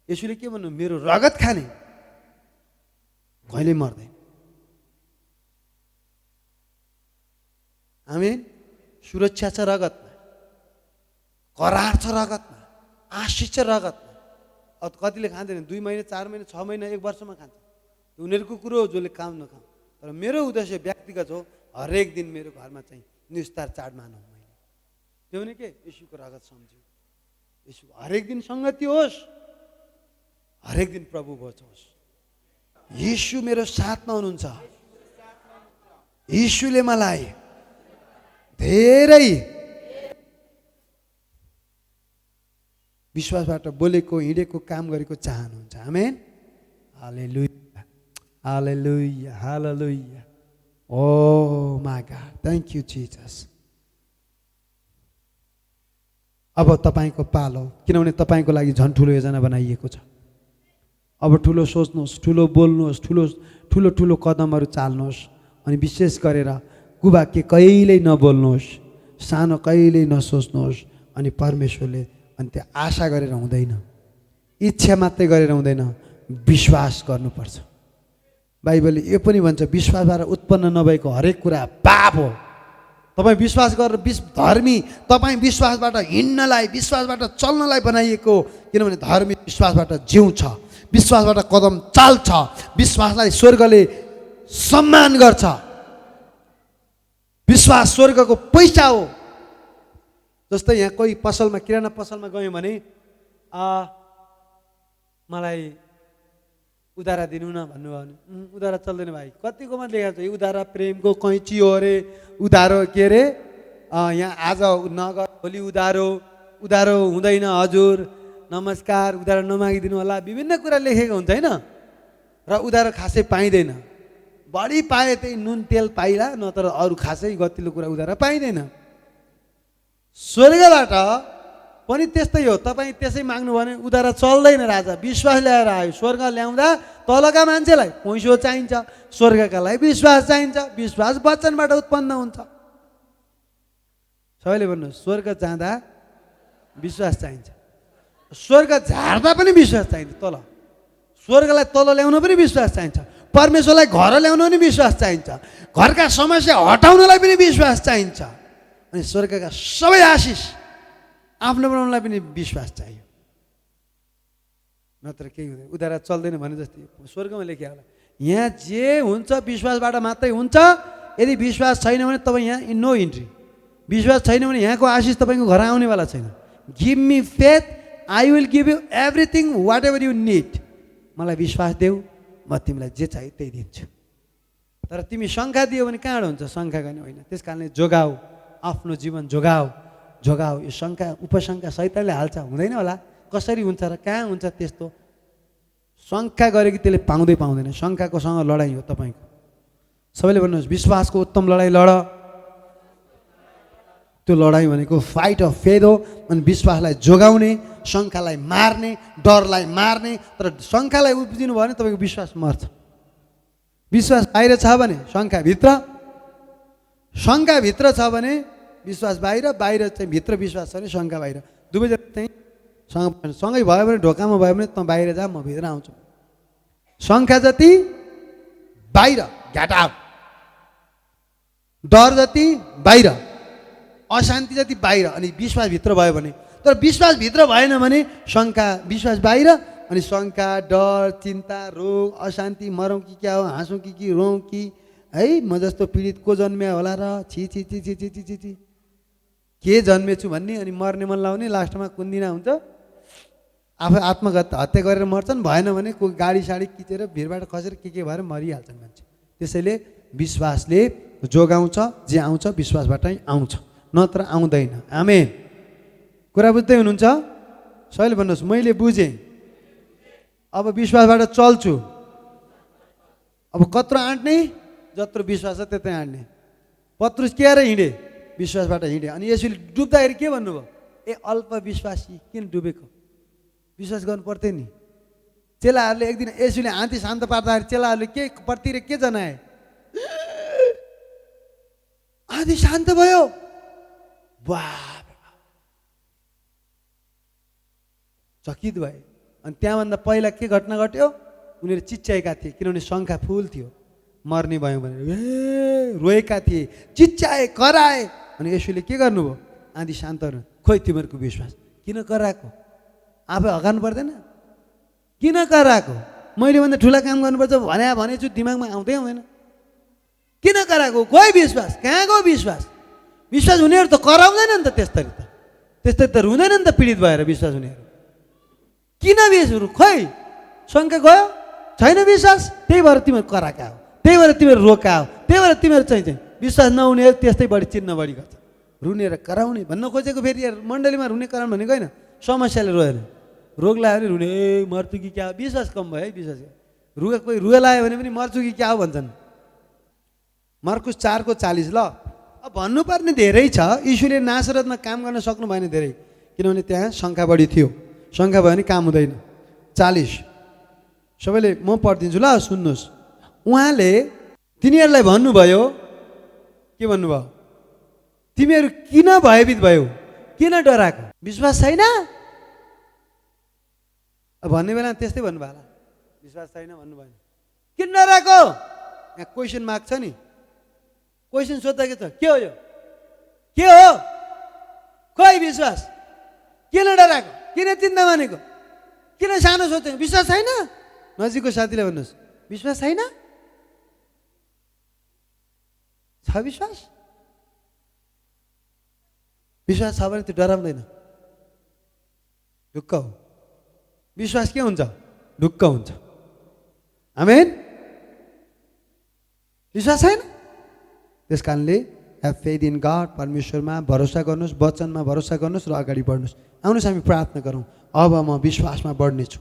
यसुले के भन्नु? मेरो रगत खाने कहिले मर्दैन। आमेन। सुरक्षा छ रगतमा, करार छ रगतमा, आशिष छ रगतमा। अब कतिले खाँदैन, 2 महिना 4 महिना 6 महिना 1 वर्षमा खान्छ, उनीहरूको कुरो हो जसले काम नखाऊ। तर मेरो उद्देश्य व्यक्तिगत हो, हरेक दिन मेरो घरमा चाहिँ निस्तार चाड मानौँ मैले। त्यो भने के? यसुको रगत सम्झ्यो, यसु हरेक दिन सङ्गति होस्, हरेक दिन प्रभु भोज होस्। यीशु मेरो साथमा हुनुहुन्छ, यीशुले मलाई धेरै विश्वासबाट बोलेको हिँडेको काम गरेको चाहनुहुन्छ। Amen. Hallelujah, hallelujah, hallelujah. Oh my God, thank you Jesus. अब तपाईँको पालो, किनभने तपाईँको लागि झन् ठुलो योजना बनाइएको छ। अब ठुलो सोच्नुहोस्, ठुलो बोल्नुहोस्, ठुलो ठुलो ठुलो कदमहरू चाल्नुहोस्। अनि विशेष गरेर कुवाक्य कहिल्यै नबोल्नुहोस्, सानो कहिल्यै नसोच्नुहोस्। अनि परमेश्वरले अनि त्यो आशा गरेर हुँदैन, इच्छा मात्रै गरेर हुँदैन, विश्वास गर्नुपर्छ। बाइबलले यो पनि भन्छ विश्वासबाट उत्पन्न नभएको हरेक कुरा पाप हो। तपाईँ विश्वास गरेर धर्मी, तपाईँ विश्वासबाट हिँड्नलाई, विश्वासबाट चल्नलाई बनाइएको। किनभने धर्मी विश्वासबाट जिउँछ, विश्वासबाट कदम चाल्छ, विश्वासलाई स्वर्गले सम्मान गर्छ। विश्वास स्वर्गको पैसा हो। जस्तै यहाँ कोही पसलमा, किराना पसलमा गयौँ भने मलाई उधारा दिनु न भन्नुभयो भने उधारा चल्दैन भाइ। कतिकोमा लेखेको छ यो उधारा प्रेमको कैँची हो अरे, उधारो के अरे, यहाँ आज नगर भोलि उधारो, उधारो हुँदैन हजुर, नमस्कार, उधारो नमागिदिनु होला, विभिन्न कुरा लेखेको हुन्छ होइन। र उधारो खासै पाइँदैन, बढी पाए त्यही नुन तेल पाइला, नत्र अरू खासै गतिलो कुरा उधारो पाइँदैन। स्वर्गबाट पनि त्यस्तै हो, तपाईँ त्यसै माग्नु भने उधारो चल्दैन। राजा विश्वास ल्याएर आयो, स्वर्ग ल्याउँदा तलका मान्छेलाई पैसो चाहिन्छ, स्वर्गका लागि विश्वास चाहिन्छ। विश्वास वचनबाट उत्पन्न हुन्छ। सबैले भन्नु, स्वर्ग जाँदा विश्वास चाहिन्छ, स्वर्ग झार्दा पनि विश्वास चाहिन्छ। तल स्वर्गलाई तल ल्याउन पनि विश्वास चाहिन्छ, परमेश्वरलाई घर ल्याउन पनि विश्वास चाहिन्छ, घरका समस्या हटाउनलाई पनि विश्वास चाहिन्छ। अनि स्वर्गका सबै आशिष आफ्नो बनाउनलाई पनि विश्वास चाहियो, नत्र केही हुँदैन। उधारो चल्दैन भने जस्तै स्वर्गमा लेखिया होला, यहाँ जे हुन्छ विश्वासबाट मात्रै हुन्छ। यदि विश्वास छैन भने तपाईँ यहाँ नो इन्ट्री। विश्वास छैन भने यहाँको आशिष तपाईँको घर आउनेवाला छैन। Give me faith, I will give you everything whatever you need. मलाई विश्वास देऊ, म तिमीलाई जे चाहियो त्यही दिन्छु। तर तिमी शङ्का दियो भने कहाँबाट हुन्छ? शङ्का गर्ने होइन। त्यस कारणले जोगाऊ, आफ्नो जीवन जोगाऊ, जोगाऊ। यो शङ्का उपशङ्का सैतानले हाल्छ, हुँदैन होला, कसरी हुन्छ र कहाँ हुन्छ त्यस्तो? शङ्का गरे कि त्यसले पाउँदैन। शङ्काकोसँग लडाइँ हो तपाईँको। सबैले भन्नुहोस् विश्वासको उत्तम लडाइँ लड। त्यो लडाइँ भनेको फाइट अफ फेथ हो। अनि विश्वासलाई जोगाउने, शङ्कालाई मार्ने, डरलाई मार्ने। तर शङ्कालाई उब्जिनु भयो भने तपाईँको विश्वास मर्छ। विश्वास बाहिर छ भने शङ्का भित्र, शङ्का भित्र छ भने विश्वास बाहिर, बाहिर चाहिँ भित्र विश्वास छ भने शङ्का बाहिर। दुवैजना चाहिँ सँगै भयो भने, ढोकामा भयो भने त बाहिर जा, म भित्र आउँछु। शङ्का जति बाहिर गेट आउट, डर जति बाहिर, अशान्ति जति बाहिर, अनि विश्वास भित्र भयो भने। तर विश्वास भित्र भएन भने शङ्का, विश्वास बाहिर, अनि शङ्का, डर, चिन्ता, रोग, अशान्ति, मरौँ कि क्या हो, हाँसौँ कि रोँ कि, है म जस्तो पीडित को जन्म्या होला र, छि छि छि छि छि छि छि के जन्मेछु भन्ने, अनि मर्ने मन लाउने, लास्टमा कुन दिन हुन्छ आफै आत्महत्या गरेर मर्छन्। भएन भने कोही गाडी साडी किचेर भिरबाट खसेर के भएर मरिहाल्छन् मान्छे। त्यसैले विश्वासले जोगाउँछ, जे आउँछ विश्वासबाटै आउँछ, नत्र आउँदैन। आमेन। कुरा बुझ्दै हुनुहुन्छ? सबैले भन्नुहोस् मैले बुझेँ, अब विश्वासबाट चल्छु। अब कत्रो आँट्ने, जत्रो विश्वास छ त्यतै आँट्ने। पत्रुस के अरे हिँडे, विश्वासबाट हिँडे। अनि यसुले डुब्दाखेरि के भन्नुभयो? ए अल्प विश्वासी, किन डुबेको? विश्वास गर्नु पर्थ्यो नि। चेलाहरूले एक दिन यसुले हात्ती शान्त पार्दाखेरि चेलाहरूले के प्रतिर के जनाए? हात्ती शान्त भयो। वाह, चकित भए। अनि त्यहाँभन्दा पहिला के घटना घट्यो? उनीहरू चिच्याएका थिए, किनभने शङ्का फुल थियो, मर्ने भयो भनेर। ए रोएका थिए, चिच्याए, कराए। अनि यसुले के गर्नुभयो? आँधी शान्त गर्नु। खोइ तिमीहरूको विश्वास किन कराएको? आफै हगार्नु पर्दैन? किन कराएको? मैले भन्दा ठुला काम गर्नुपर्छ भनेछु, दिमागमा आउँदै आउँदैन। किन कराएको? खोइ विश्वास, कहाँको विश्वास? विश्वास हुनेहरू त कराउँदैन नि त, त्यस्तै त रुँदैन नि त पीडित भएर विश्वास हुनेहरू। किन विश्वास? खोइ शङ्का गयो, छैन विश्वास, त्यही भएर तिमीहरू कराएका हो, त्यही भएर तिमीहरू रोका हो, त्यही भएर तिमीहरू चाहिँ विश्वास नहुनेहरू त्यस्तै बढी चिन्न बढी गर्छ। रुनेर कराउने भन्न खोजेको फेरि मण्डलीमा रुने कराउनु भनेको होइन, समस्याले रोएर रोग लाग्यो भने रुने, ए मर्छु कि क्या हो, विश्वास कम भयो है। विश्वास रुगा, कोही रुगा लाग्यो भने पनि मर्छु कि क्या हो भन्छन्। मर्कुस 4:40। ल अब भन्नुपर्ने धेरै छ। यीशुले नासरतमा काम गर्न सक्नु भएन धेरै, किनभने त्यहाँ शङ्का बढी थियो। शङ्का भयो भने काम हुँदैन। 40 सबैले म पढिदिन्छु, ल सुन्नुहोस्। उहाँले तिनीहरूलाई भन्नुभयो, के भन्नुभयो? तिमीहरू किन भयभीत भयो, किन डराएको? विश्वास छैन भन्ने बेला त्यस्तै भन्नुभयो होला, विश्वास छैन भन्नु भएन। किन डराएको? यहाँ क्वेसन मार्क छ नि, क्वेसन सोद्धा के छ? के हो यो? के हो? खोइ विश्वास। किन डराएको? किन चिन्ता मानेको? किन सानो सोचेको? विश्वास छैन? नजिकको साथीले भन्नुहोस् विश्वास छैन? छ विश्वास? विश्वास छ भने त्यो डराउँदैन, ढुक्क हो। विश्वास के हुन्छ? ढुक्क हुन्छ। आमेन। विश्वास छैन? त्यस कारणले ह्याभ फेथ इन गड, परमेश्वरमा भरोसा गर्नुहोस्, वचनमा भरोसा गर्नुहोस् र अगाडि बढ्नुहोस्। आउनुहोस् हामी प्रार्थना गरौँ। अब म विश्वासमा बढ्नेछु।